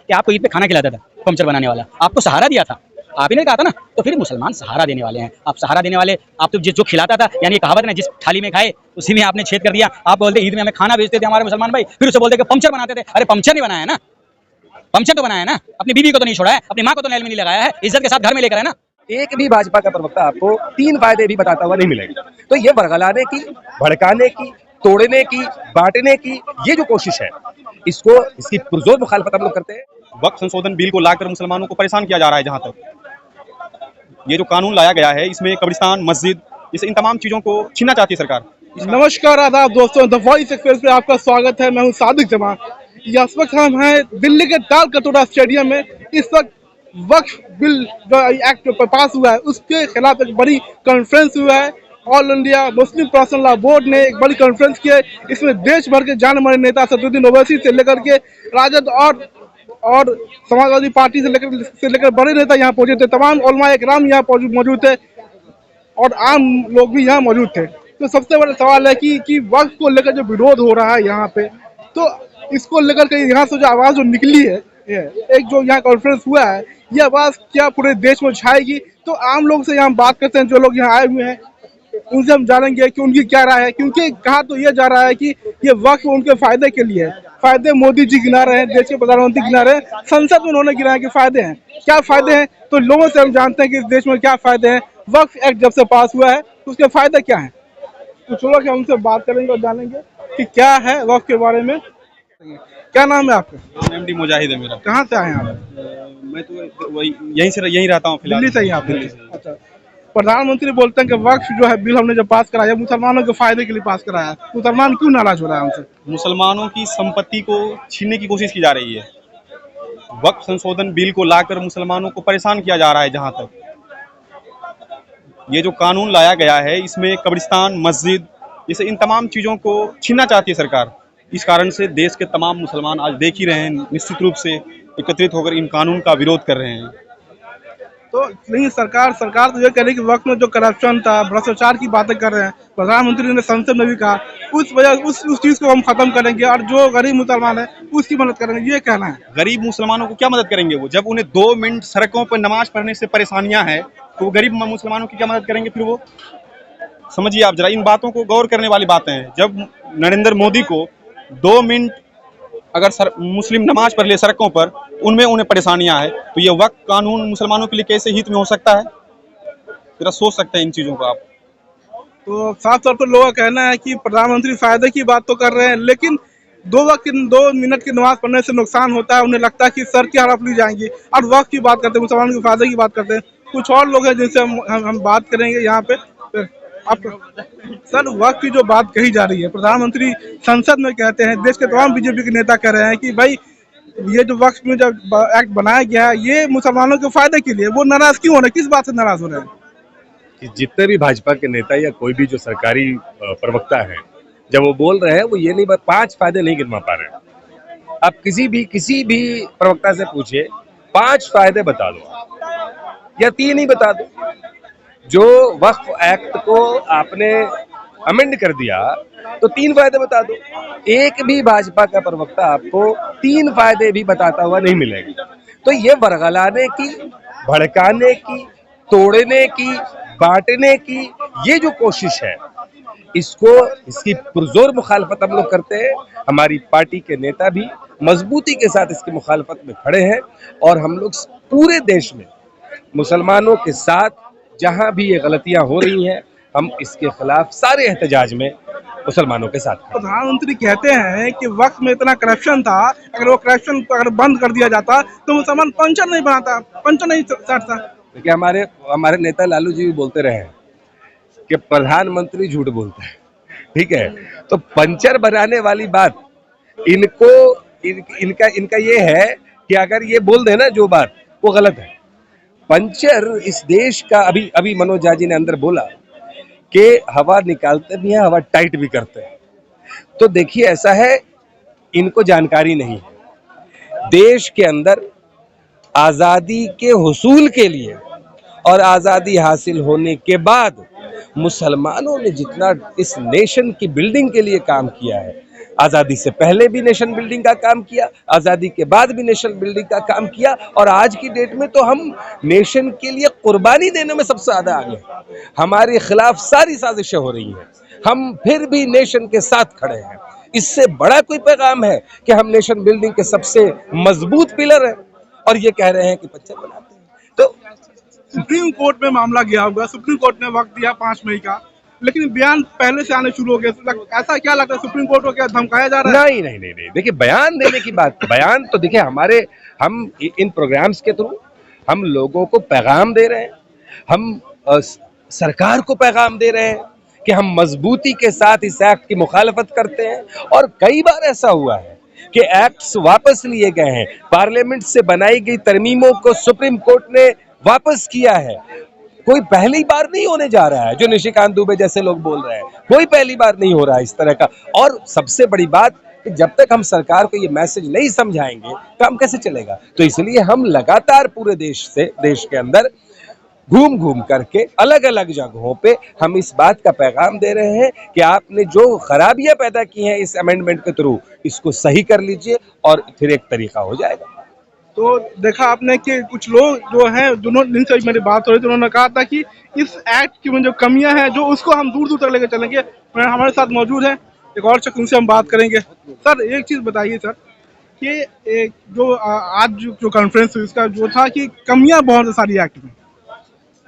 कि आपको ईद पे खाना खिलाता था पंचर बनाने वाला, आपको सहारा दिया था, आप ही ने कहा था ना। तो फिर मुसलमान सहारा देने वाले हैं, आप सहारा देने वाले, आप तो जो खिलाता था, यानी कहावत ना, जिस थाली में खाए उसी में आपने छेद कर दिया। आप बोलते ईद में हमें खाना भेजते थे हमारे मुसलमान भाई, फिर उसे बोलते कि पंचर बनाते थे। अरे पंचर नहीं बनाया ना, पंचर तो बनाया ना, अपनी बीवी को तो नहीं छोड़ा है, अपनी माँ को तो नैल में नहीं लगाया है, इज्जत के साथ घर में लेकर है ना। एक भी भाजपा का प्रवक्ता आपको 3 फायदे भी बताता हुआ नहीं मिलेगा। तो ये बरगलाने की, भड़काने की, तोड़ने की, बांटने की ये जो कोशिश है, इसकी पुरजोर मुखालफत हम लोग करते हैं। वक्फ संशोधन बिल को लाकर मुसलमानों को परेशान किया जा रहा है। जहाँ तक ये जो कानून लाया गया है, इसमें कब्रिस्तान, मस्जिद, इस इन तमाम चीज़ों को छीनना चाहती है सरकार। नमस्कार, आदाब दोस्तों, द वॉइस एक्सप्रेस पे आपका स्वागत है। मैं हूं सादिक जमा। इस वक्त हम हैं दिल्ली के ताल कटोरा स्टेडियम में। इस वक्त वक्फ बिल जो एक्ट पास हुआ है उसके खिलाफ एक बड़ी कॉन्फ्रेंस हुआ है। All India Muslim personal law board ने एक बड़ी कॉन्फ्रेंस की है। इसमें देश भर के जाने माने नेता सदरुद्दीन ओवैसी से लेकर के राजद और समाजवादी पार्टी से लेकर बड़े नेता यहाँ पहुंचे थे। तमाम उलमा इकराम यहाँ मौजूद थे और आम लोग भी यहाँ मौजूद थे। तो सबसे बड़ा सवाल है कि वक्फ को लेकर जो विरोध हो रहा है यहाँ पे, तो इसको लेकर के यहाँ से जो आवाज़ जो निकली है, एक जो यहाँ कॉन्फ्रेंस हुआ है, ये आवाज़ क्या पूरे देश में छाएगी? तो आम लोग से यहाँ बात करते हैं, जो लोग यहाँ आए हुए हैं उनसे हम जानेंगे कि उनकी क्या राय है। क्योंकि कहा तो ये जा रहा है कि ये वक्फ उनके फायदे के लिए है। फायदे मोदी जी गिना रहे हैं, देश के प्रधानमंत्री गिना रहे हैं, संसद में उन्होंने गिनाया कि फायदे हैं। क्या फायदे हैं? तो लोगों से हम जानते हैं कि इस देश में क्या फायदे हैं। वक्फ एक्ट जब से पास हुआ है तो उसके फायदे क्या हैं, कुछ लोग हमसे बात करेंगे और जानेंगे कि क्या है वक्फ के बारे में। क्या नाम है आपका? MD मुजाहिद है मेरा। कहाँ से आए हैं आप? मैं तो वही यहीं रहता हूँ फिलहाल। दिल्ली से ही आप? अच्छा, प्रधानमंत्री बोलते हैं कि वक्फ जो है बिल हमने जब पास कराया मुसलमानों के फायदे के लिए पास कराया, मुसलमान क्यों नाराज हो रहा है हमसे? मुसलमानों की संपत्ति को छीनने की कोशिश की जा रही है। वक्फ संशोधन बिल को लाकर मुसलमानों को परेशान किया जा रहा है। जहाँ तक ये जो कानून लाया गया है, इसमें कब्रिस्तान, मस्जिद, जैसे इन तमाम चीज़ों को छीनना चाहती है सरकार। इस कारण से देश के तमाम मुसलमान आज देख ही रहे हैं, निश्चित रूप से एकत्रित होकर इन कानून का विरोध कर रहे हैं। तो नहीं, सरकार तो ये कह रही है कि वक्त में जो करप्शन था, भ्रष्टाचार की बातें कर रहे हैं। प्रधानमंत्री ने संसद में भी कहा उस चीज़ को हम खत्म करेंगे और जो गरीब मुसलमान है उसकी मदद करेंगे, ये कहना है। गरीब मुसलमानों को क्या मदद करेंगे वो? जब उन्हें 2 मिनट सड़कों पर नमाज पढ़ने से परेशानियां हैं, तो वो गरीब मुसलमानों की क्या मदद करेंगे फिर वो? समझिए आप जरा, इन बातों को गौर करने वाली बातें हैं। जब नरेंद्र मोदी को 2 मिनट अगर मुस्लिम नमाज पढ़ ले सड़कों पर, उनमें उन्हें परेशानियां हैं, तो ये वक्त कानून मुसलमानों के लिए कैसे हित में हो सकता है? जरा सोच सकते हैं इन चीज़ों को आप। तो साफ तौर पर लोगों का कहना है कि प्रधानमंत्री फायदे की बात तो कर रहे हैं, लेकिन 2 मिनट की नमाज पढ़ने से नुकसान होता है। उन्हें लगता है कि सर की हड़प ली जाएंगी और वक्त की बात करते हैं, मुसलमानों के फायदे की बात करते हैं। कुछ और लोग हैं जिनसे हम बात करेंगे यहाँ पे। आप सर, वक्त की जो बात कही जा रही है, प्रधानमंत्री संसद में कहते हैं, देश के तमाम बीजेपी के नेता कह रहे हैं कि भाई ये जो वक्त में जब एक्ट बनाया गया है ये मुसलमानों के फायदे के लिए। वो नाराज क्यों हो रहे हैं? किस बात से नाराज हो रहे हैं? कि जितने भी भाजपा के नेता या कोई भी जो सरकारी प्रवक्ता है, जब वो बोल रहे हैं, वो ये नहीं 5 फायदे नहीं गिनवा पा रहे हैं। आप किसी भी प्रवक्ता से पूछिए, 5 फायदे बता दो या 3 ही बता दो। जो वक्फ एक्ट को आपने अमेंड कर दिया तो 3 फायदे बता दो। एक भी भाजपा का प्रवक्ता आपको 3 फायदे भी बताता हुआ नहीं मिलेगा। तो ये बरगलाने की, भड़काने की, तोड़ने की, बांटने की ये जो कोशिश है, इसकी पुरजोर मुखालफत हम लोग करते हैं। हमारी पार्टी के नेता भी मजबूती के साथ इसकी मुखालफत में खड़े हैं और हम लोग पूरे देश में मुसलमानों के साथ जहां भी ये गलतियां हो रही हैं, हम इसके खिलाफ सारे एहतजाज में मुसलमानों के साथ हैं। प्रधानमंत्री कहते हैं कि वक्त में इतना करप्शन था, अगर वो करप्शन को अगर बंद कर दिया जाता तो मुसलमान पंचर नहीं बनाता, पंचर नहीं चढ़ता। देखिए, हमारे नेता लालू जी भी बोलते रहे हैं कि प्रधानमंत्री झूठ बोलता है, ठीक है? तो पंचर बनाने वाली बात इनका ये है कि अगर ये बोल दे ना जो बात, वो गलत है। पंचर इस देश का, अभी मनोज झा जी ने अंदर बोला कि हवा निकालते भी हैं, हवा टाइट भी करते हैं। तो देखिए, ऐसा है, इनको जानकारी नहीं है। देश के अंदर आज़ादी के हुसूल के लिए और आज़ादी हासिल होने के बाद मुसलमानों ने जितना इस नेशन की बिल्डिंग के लिए काम किया है, आज़ादी से पहले भी नेशन बिल्डिंग का काम किया, आज़ादी के बाद भी नेशन बिल्डिंग का काम किया, और आज की डेट में तो हम नेशन के लिए कुर्बानी देने में सबसे ज़्यादा आगे हैं। हमारे खिलाफ सारी साजिशें हो रही हैं, हम फिर भी नेशन के साथ खड़े हैं। इससे बड़ा कोई पैगाम है कि हम नेशन बिल्डिंग के सबसे मजबूत पिलर हैं और ये कह रहे हैं कि पंचर बनाते हैं। तो सुप्रीम कोर्ट में मामला गया होगा, सुप्रीम कोर्ट ने वक्त दिया 5 मई का, लेकिन बयान पहले से आने शुरू हो गए। ऐसा क्या लगता है, सुप्रीम कोर्ट को क्या धमकाया जा रहा है? नहीं नहीं नहीं नहीं, देखिए बयान देने की बात, बयान तो देखिए हम इन प्रोग्राम्स के थ्रू हम लोगों को पैगाम दे रहे हैं, हम सरकार को पैगाम दे रहे हैं कि हम मजबूती के साथ इस एक्ट की मुखालफत करते हैं। और कई बार ऐसा हुआ है कि एक्ट्स वापस लिए गए हैं, पार्लियामेंट से बनाई गई तरमीमों को सुप्रीम कोर्ट ने वापस किया है। कोई पहली बार नहीं होने जा रहा है, जो निशिकांत दुबे जैसे लोग बोल रहे हैं, कोई पहली बार नहीं हो रहा है इस तरह का। और सबसे बड़ी बात कि जब तक हम सरकार को ये मैसेज नहीं समझाएंगे काम कैसे चलेगा। तो इसलिए हम लगातार पूरे देश के अंदर घूम घूम करके अलग अलग जगहों पे हम इस बात का पैगाम दे रहे हैं कि आपने जो खराबियां पैदा की हैं इस अमेंडमेंट के थ्रू, इसको सही कर लीजिए और फिर एक तरीका हो जाएगा। तो देखा आपने कि कुछ लोग जो हैं, जिनसे मेरी बात हो रही थी, उन्होंने कहा था कि इस एक्ट की में जो कमियां हैं जो उसको हम दूर दूर तक लेकर चलेंगे। हमारे साथ मौजूद है एक और शख्स, उनसे हम बात करेंगे। सर एक चीज़ बताइए सर कि जो आज जो कॉन्फ्रेंस हुई इसका जो था कि कमियां बहुत सारी एक्ट में,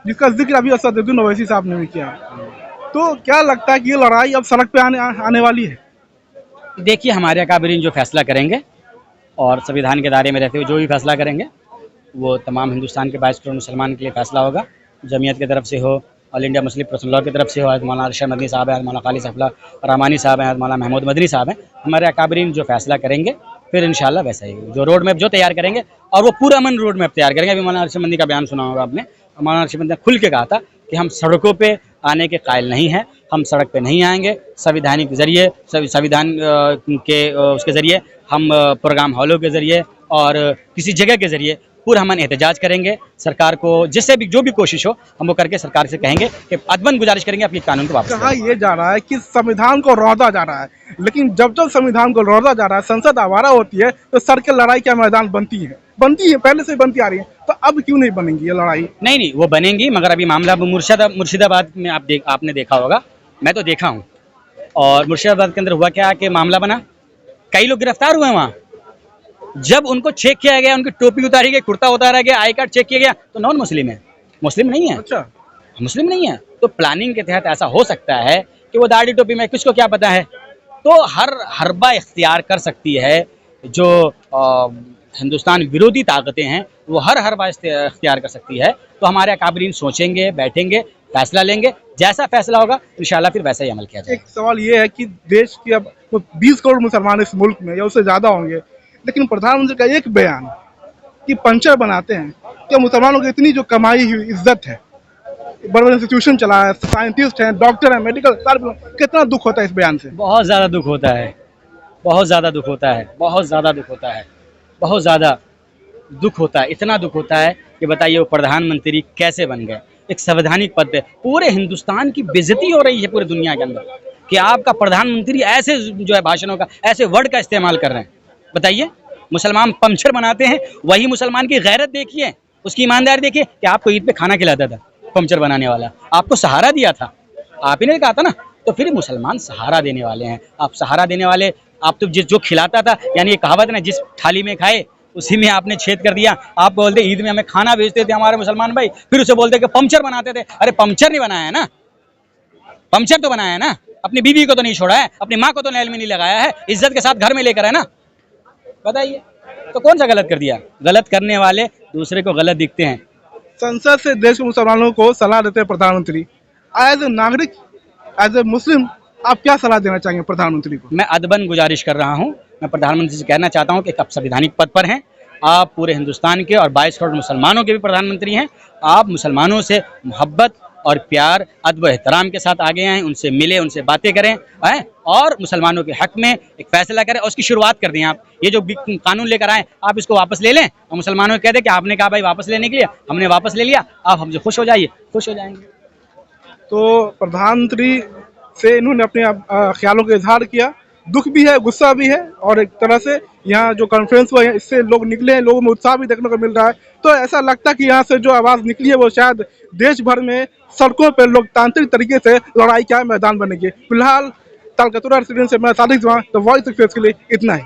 जिसका जिक्र अभी असदुद्दीन ओवैसी साहब ने भी किया, तो क्या लगता है कि ये लड़ाई अब सड़क पे आने वाली है? देखिए, हमारे अकाबरीन जो फैसला करेंगे और संविधान के दायरे में रहते हुए जो भी फैसला करेंगे वो तमाम हिंदुस्तान के 22 करोड़ मुसलमान के लिए फैसला होगा। जमीयत की तरफ से हो, all India Muslim personal law की तरफ से हो, मौलाना अरशद मदनी साहब हैं, मौलाना खालिद सफला रहमानी साहब हैं, मौलाना महमूद मदनी साहब हैं, हमारे अकाबरीन जो फैसला करेंगे फिर इंशाल्लाह वैसा ही जो रोड मैप जो तैयार करेंगे, और वो पूरा अमन रोड मैप तैयार करेंगे। अभी मौलाना अरशद मदनी का बयान सुना होगा आपने, मौलाना अरशद मदनी ने खुल के कहा था कि हम सड़कों पे आने के कायल नहीं हैं, हम सड़क पे नहीं आएंगे, संविधानिक जरिए संविधान के उसके ज़रिए हम प्रोग्राम हॉलों के ज़रिए और किसी जगह के ज़रिए पूरा हम एहतजाज करेंगे। सरकार को जिससे भी जो भी कोशिश हो हम वो करके सरकार से कहेंगे कि अदबन गुजारिश करेंगे अपनी कानून को वापस। कहा ये जा रहा है कि संविधान को रौंदा जा रहा है, लेकिन जब जब संविधान को रौंदा जा रहा है, संसद आवारा होती है, तो सर के लड़ाई का मैदान बनती है, पहले से बनती आ रही है, तो अब क्यों नहीं बनेंगी ये लड़ाई? नहीं, वो बनेंगी, मगर अभी मामला मुर्शिदाबाद में आपने देखा होगा, मैं तो देखा हूँ। और मुर्शिदाबाद के अंदर हुआ क्या कि मामला बना, कई लोग गिरफ्तार हुए वहाँ। जब उनको चेक किया गया, उनकी टोपी उतारी गई, कुर्ता उतारा गया, आई कार्ड चेक किया गया, तो नॉन मुस्लिम है, मुस्लिम नहीं है। अच्छा, मुस्लिम नहीं है। तो प्लानिंग के तहत ऐसा हो सकता है कि वो दाढ़ी टोपी में, किसको क्या पता है। तो हर हरबा इख्तियार कर सकती है, जो हिंदुस्तान विरोधी ताकतें हैं वो हर हरबा इख्तियार कर सकती है। तो हमारे अकाबरीन सोचेंगे, बैठेंगे, फैसला लेंगे, जैसा फैसला होगा इंशाल्लाह फिर वैसा ही अमल किया जाएगा। एक सवाल ये है कि देश के अब 20 करोड़ मुसलमान इस मुल्क में या उससे ज़्यादा होंगे, लेकिन प्रधानमंत्री का एक बयान कि पंचर बनाते हैं, क्या मुसलमानों की इतनी जो कमाई हुई इज्जत है, बड़े बड़े इंस्टीट्यूशन चला है, साइंटिस्ट हैं, डॉक्टर हैं, मेडिकल, कितना दुख होता है इस बयान से? बहुत ज़्यादा दुख होता है, बहुत ज़्यादा दुख होता है, बहुत ज़्यादा दुख होता है, बहुत ज़्यादा दुख होता है। इतना दुख होता है कि बताइए वो प्रधानमंत्री कैसे बन गए, एक संवैधानिक पद पे। पूरे हिंदुस्तान की बेइज्जती हो रही है पूरी दुनिया के अंदर कि आपका प्रधानमंत्री ऐसे जो है भाषणों का, ऐसे वर्ड का इस्तेमाल कर रहे हैं। बताइए, मुसलमान पंचर बनाते हैं, वही मुसलमान की गैरत देखिए, उसकी ईमानदारी देखिए कि आपको ईद पे खाना खिलाता था पंचर बनाने वाला, आपको सहारा दिया था, आप ही ने कहा था ना। तो फिर मुसलमान सहारा देने वाले हैं, आप सहारा देने वाले, आप तो जो खिलाता था, यानी ये कहावत ना, जिस थाली में खाए उसी में आपने छेद कर दिया। आप बोलते ईद में हमें खाना भेजते थे हमारे मुसलमान भाई, फिर उसे बोलते कि पंचर बनाते थे। अरे पंचर नहीं बनाया है ना, पंचर तो बनाया है ना, अपनी बीवी को तो नहीं छोड़ा है, अपनी माँ को तो नहल में नहीं लगाया है, इज्जत के साथ घर में लेकर है ना। बताइए, तो कौन सा गलत कर दिया? गलत करने वाले दूसरे को गलत दिखते हैं। संसद से देश के मुसलमानों को सलाह देते हैं प्रधानमंत्री, एज ए नागरिक, एज ए मुस्लिम, आप क्या सलाह देना चाहेंगे प्रधानमंत्री को? मैं अदबन गुजारिश कर रहा हूँ, मैं प्रधानमंत्री से कहना चाहता हूँ कि आप संवैधानिक पद पर हैं, आप पूरे हिंदुस्तान के और 22 करोड़ मुसलमानों के भी प्रधानमंत्री हैं। आप मुसलमानों से मोहब्बत और प्यार, अदब एहतराम के साथ आगे आएँ, उनसे मिले, उनसे बातें करें हैं, और मुसलमानों के हक में एक फैसला करें और उसकी शुरुआत कर दें। आप ये जो कानून लेकर आए, आप इसको वापस ले लें और मुसलमानों को कह दें कि आपने कहा भाई वापस लेने के लिए, हमने वापस ले लिया, आप हमसे खुश हो जाइए, खुश हो जाएंगे। तो प्रधानमंत्री से इन्होंने अपने ख्यालों का इजहार किया, दुख भी है, गुस्सा भी है, और एक तरह से यहाँ जो कॉन्फ्रेंस हुआ है इससे लोग निकले हैं, लोगों में उत्साह भी देखने को मिल रहा है। तो ऐसा लगता है कि यहाँ से जो आवाज़ निकली है वो शायद देश भर में सड़कों पर लोकतांत्रिक तरीके से लड़ाई का मैदान बनेगी। फिलहाल तालकटोरा रेसिडेंस से मैं सादिक जवान, द वॉइस ऑफ फेस के लिए इतना ही।